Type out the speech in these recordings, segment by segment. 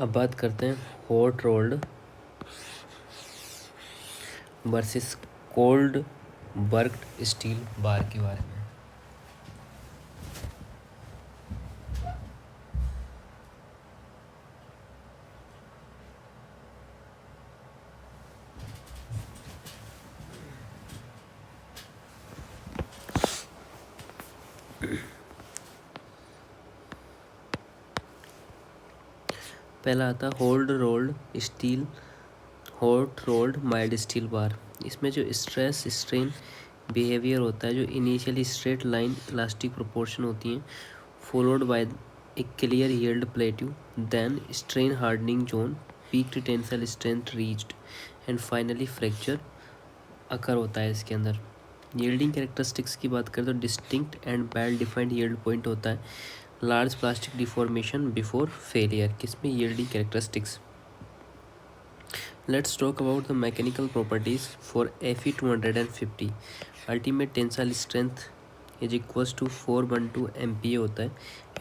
अब बात करते हैं hot rolled versus cold worked steel bar के बारे में। पहला आता है hot rolled mild steel bar. इसमें जो स्ट्रेस स्ट्रेन बिहेवियर होता है, जो initially straight line elastic proportion होती हैं, followed by a clear yield plateau, then strain hardening zone, peak tensile strength reached and finally fracture occur होता है इसके अंदर। यील्डिंग कैरेक्टरिस्टिक्स की बात करें तो distinct and well defined yield point होता है, large plastic deformation before failure. किसमें? Yielding characteristics. Let's talk about the mechanical properties for Fe250. Ultimate tensile strength is equals to 412 MPa होता है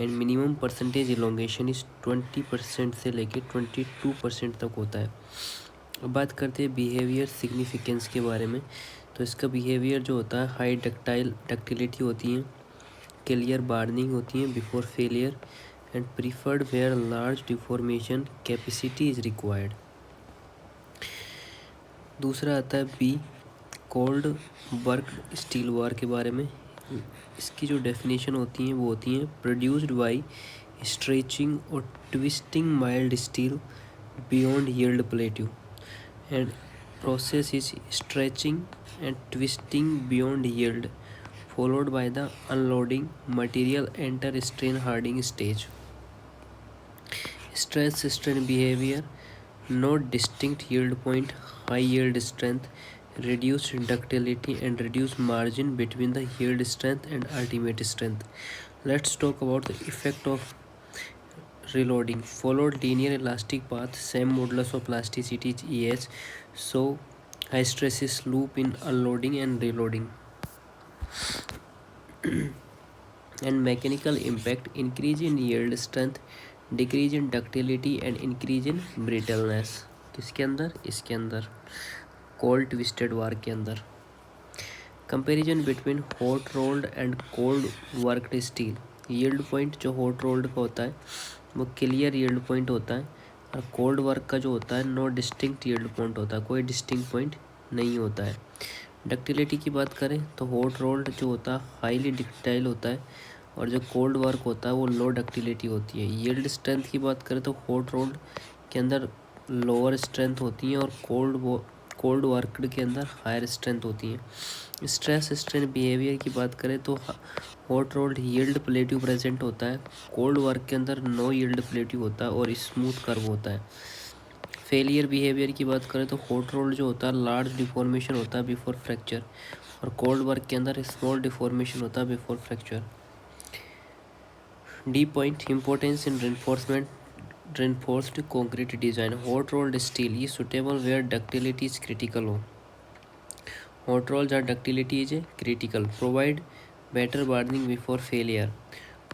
एंड मिनिमम परसेंटेज इलोंगेशन इस 20% से लेके 22% तक होता है। अब बात करते हैं बिहेवियर सिग्निफिकेंस के बारे में। तो इसका बिहेवियर जो होता है, हाई डक्टिलिटी होती है, क्लियर बार्निंग होती है before failure and preferred where large deformation capacity is required. दूसरा आता है B cold work steel bar के बारे में। इसकी जो डेफिनेशन होती हैं वो होती हैं प्रोड्यूस्ड बाय स्ट्रेचिंग और twisting mild steel beyond yield plateau and process is stretching and twisting beyond yield followed by the unloading material enter strain hardening stage. Stress strain behavior, no distinct yield point, high yield strength, reduced ductility and reduced margin between the yield strength and ultimate strength. Let's talk about the effect of reloading. Followed linear elastic path, same modulus of plasticity is ES, so high stresses loop in unloading and reloading. And mechanical impact, increase in yield strength, decrease in ductility and increase in brittleness. किसके अंदर? इसके अंदर cold twisted बार के अंदर। Comparison between hot rolled and cold worked steel. Yield point जो hot rolled का होता है वो क्लियर यील्ड पॉइंट होता है, और कोल्ड वर्क का जो होता है नो डिस्टिंक्ट यील्ड पॉइंट होता है, कोई डिस्टिंक्ट पॉइंट नहीं होता है। डक्टिलिटी की बात करें तो हॉट रोल्ड जो होता है हाईली डक्टाइल होता है, और जो कोल्ड वर्क होता है वो लो डक्टिलिटी होती है। यील्ड स्ट्रेंथ की बात करें तो हॉट रोल्ड के अंदर लोअर स्ट्रेंथ होती है और कोल्ड वर्कड के अंदर हायर स्ट्रेंथ होती है। स्ट्रेस स्ट्रेन बिहेवियर की बात करें तो hot rolled yield plateau present होता है, कोल्ड वर्क के अंदर नो यील्ड प्लेट्यू होता है और स्मूथ कर्व होता है। फेलियर बिहेवियर की बात करें तो हॉट रोल्ड जो होता है लार्ज डिफॉर्मेशन होता है बिफोर फ्रैक्चर, और कोल्ड वर्क के अंदर स्मॉल डिफॉर्मेशन होता है before fracture. D point importance in reinforced concrete design. Hot rolled steel is suitable where ductility is critical हो। हॉट रोल जहाँ ductility is critical, provide better warning before failure.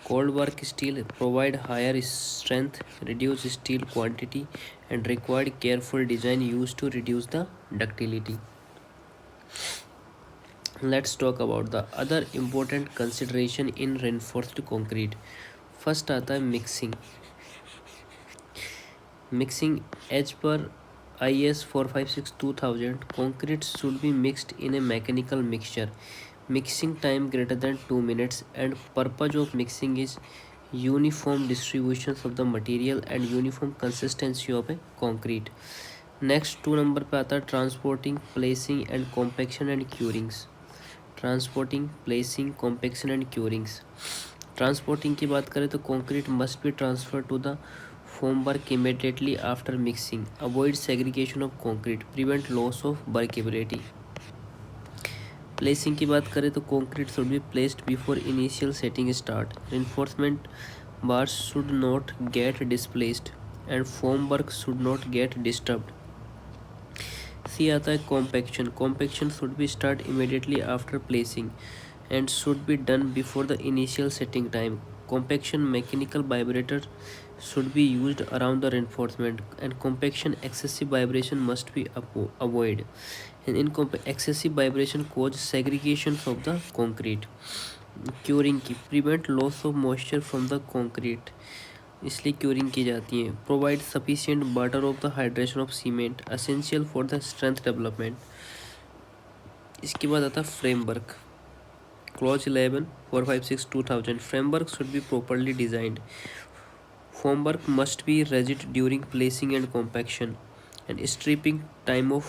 Cold work steel provide higher strength, reduce steel quantity and required careful design used to reduce the ductility. Let's talk about the other important consideration in reinforced concrete. First आता है mixing. Mixing as per IS 456-2000, concrete should be mixed in a mechanical mixture. Mixing time greater than 2 minutes and purpose of mixing is uniform distribution of the material and uniform consistency of a concrete. Next 2 number पे आता है transporting, placing and compaction and curings. Transporting, placing, compaction and curings. Transporting की बात करें तो concrete must be transferred to the formwork immediately after mixing. Avoid segregation of concrete, prevent loss of workability. Placing की बात करें तो concrete should be placed before initial setting start. Reinforcement bars should not get displaced and form work should not get disturbed. C आता है compaction. Compaction should be start immediately after placing and should be done before the initial setting time. Compaction mechanical vibrator should be used around the reinforcement, and compaction excessive vibration must be avoided. And excessive vibration causes segregation of the concrete. Curing की prevent loss of moisture from the concrete, इसलिए curing की जाती है. Provide sufficient water of the hydration of cement, essential for the strength development. इसके बाद आता है framework. Clause 11 456 2000. framework should be properly designed. Formwork must be rigid during placing and compaction and stripping time of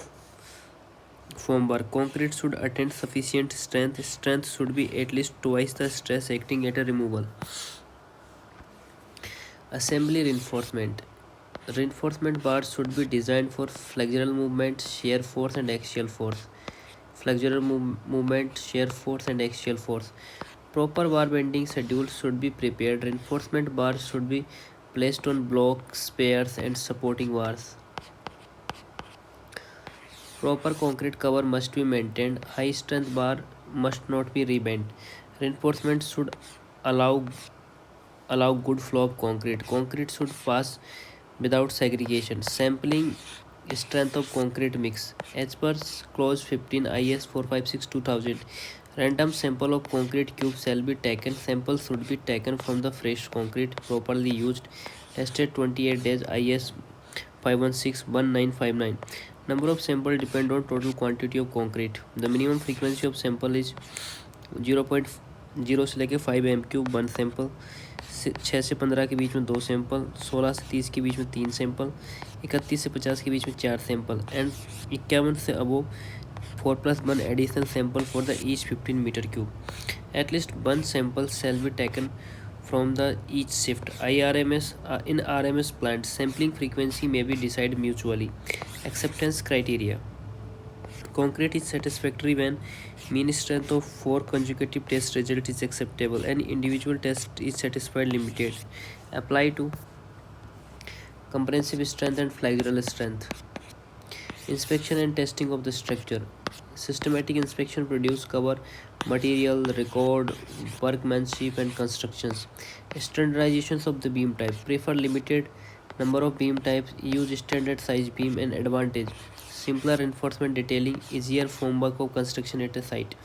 formwork. Concrete should attain sufficient strength. Strength should be at least twice the stress acting at a removal. Assembly reinforcement. Reinforcement bars should be designed for flexural movement, shear force and axial force. Flexural movement, shear force and axial force. Proper bar bending schedules should be prepared. Reinforcement bars should be placed on blocks, spears and supporting bars. Proper concrete cover must be maintained. High strength bar must not be rebent. Reinforcement should allow good flow of concrete. Concrete should pass without segregation. Sampling strength of concrete mix. As per clause 15 IS 456 2000, random sample of concrete cubes shall be taken. Samples should be taken from the fresh concrete properly used. Tested 28 days IS 5161959. Number of sample depend on total quantity of concrete. The minimum frequency of sample is 0.0 से लेके 5 m³ 1 sample. 6 से 15 के बीच में 2 sample. 16 से 30 के बीच में 3 sample. 31 से 50 के बीच में 4 सैंपल. एंड 51 से अबो 4+1 additional sample for the each 15 m³. At least one sample shall be taken from the each shift. In RMS plant, sampling frequency may be decided mutually. Acceptance criteria. Concrete is satisfactory when mean strength of 4 consecutive test result is acceptable and individual test is satisfied limited. Apply to comprehensive strength and flexural strength. Inspection and testing of the structure. Systematic inspection produce cover material, record workmanship and constructions. Standardizations of the beam type. Prefer limited number of beam types. Use standard size beam and advantage. Simpler reinforcement detailing. Easier formwork of construction at a site.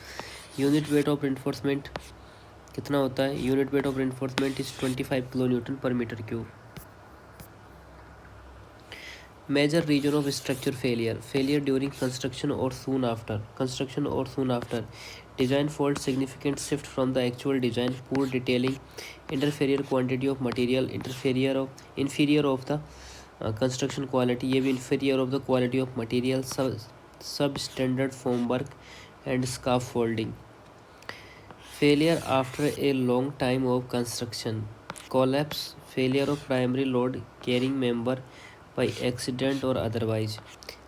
Unit weight of reinforcement कितना होता है? Unit weight of reinforcement is 25 kN per meter cube. Major region of structure failure. Failure during construction or soon after. Design fault, significant shift from the actual design, poor detailing, inferior quantity of material, inferior of the construction quality. ये भी inferior of the quality of material, substandard formwork and scaffolding. Failure after a long time of construction. Collapse, failure of primary load carrying member by accident or otherwise.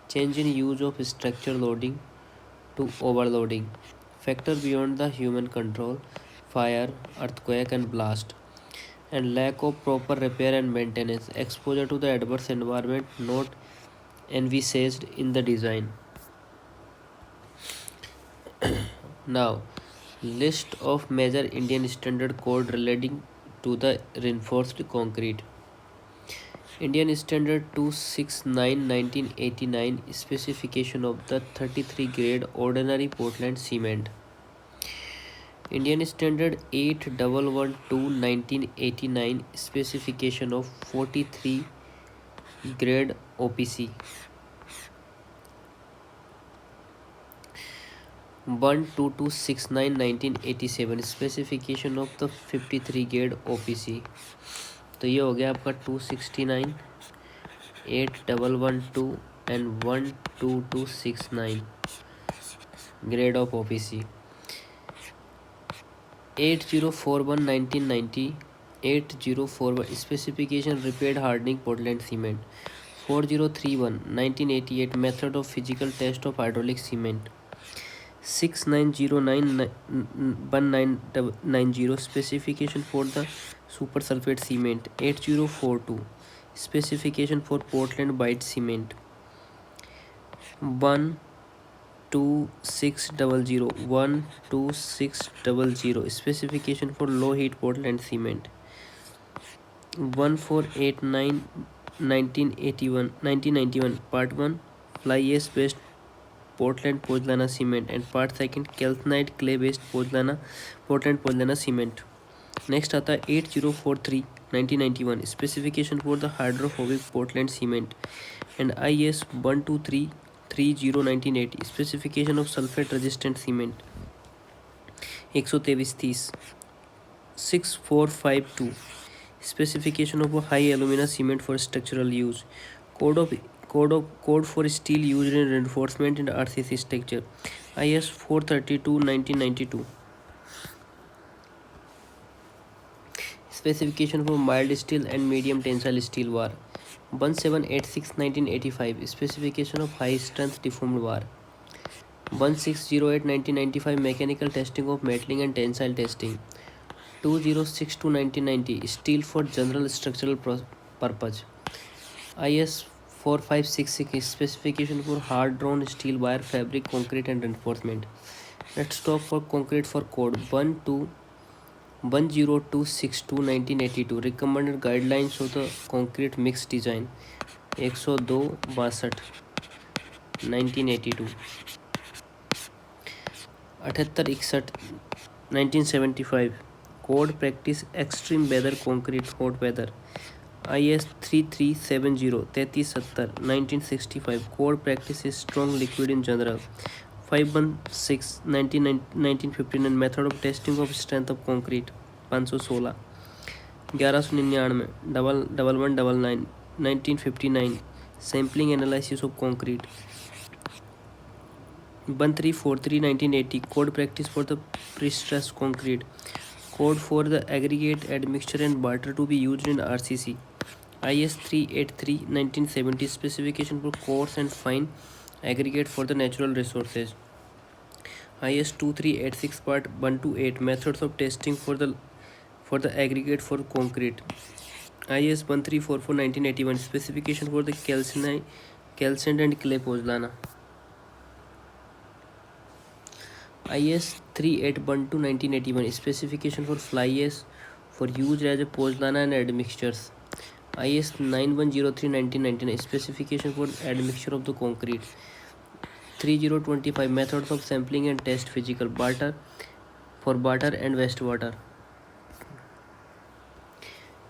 Change in use of structure loading to overloading. Factor beyond the human control, fire, earthquake and blast. And lack of proper repair and maintenance. Exposure to the adverse environment not envisaged in the design. Now, list of major Indian standard code relating to the reinforced concrete. Indian Standard 269 1989 specification of the 33 grade ordinary Portland cement. Indian Standard 8112 1989 specification of 43 grade OPC. 12269 1987 specification of the 53 grade OPC. तो ये हो गया आपका 269 8112 and 12269 grade of OPC. 8041 1990 8041 specification repaired hardening Portland cement. 4031 1988 method of physical test of hydraulic cement. 6909 1990 specification for the super sulfate cement. 8042 specification for Portland white cement. 12600 12600 specification for low heat Portland cement. 1489 1991 Part 1 Fly Ash based Portland Pozlana cement and Part 2 Calcinite clay based Portland Pozlana cement. Next आता है 8043 1991 specification for the hydrophobic Portland cement and IS 12330 1980 specification of sulphate resistant cement. 123 6452 specification of a high alumina cement for structural use. Code for steel used in reinforcement and RCC structure. IS 432 1992 specification for mild steel and medium tensile steel bar. 1786 1985 specification of high strength deformed bar. 1608 1995 mechanical testing of metaling and tensile testing. 2062 1990 steel for general structural purpose. IS 4566 specification for hard drawn steel wire fabric concrete and reinforcement. Let's talk for concrete for code. 10262 1982 recommended guidelines of the concrete mix design. 102 62 1982 7861 1975 code practice extreme weather concrete hot weather. IS 3370 3370 1965 code practices strong liquid in general. 516 1959 method of testing of strength of concrete. 516 1199 1199 1959 sampling analysis of concrete. 1343 1980 code practice for the pre-stressed concrete. Code for the aggregate admixture and barter to be used in RCC. IS 383 1970 specification for coarse and fine aggregate for the natural resources. IS 2386 part 1 to 8 methods of testing for the aggregate for concrete. IS 1344 1981 specification for the calcined and clay pozzolana. IS 3812 1981 specification for fly ash for use as a pozzolana and admixtures. IS 9103 1999 specification for admixture of the concrete. 3025 methods of sampling and test physical barter for barter and wastewater.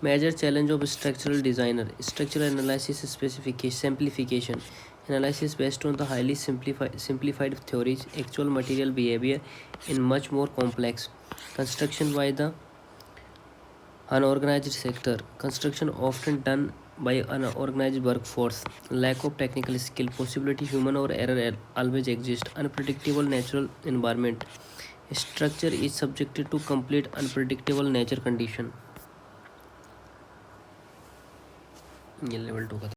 Major challenge of structural designer. Structural analysis simplification. Analysis based on the highly simplified theories, actual material behavior in much more complex. Construction by the unorganized sector. Construction often done by unorganized workforce. Lack of technical skill. Possibility human or error always exist. Unpredictable natural environment. Structure is subjected to complete unpredictable nature condition. ये level 2 का था.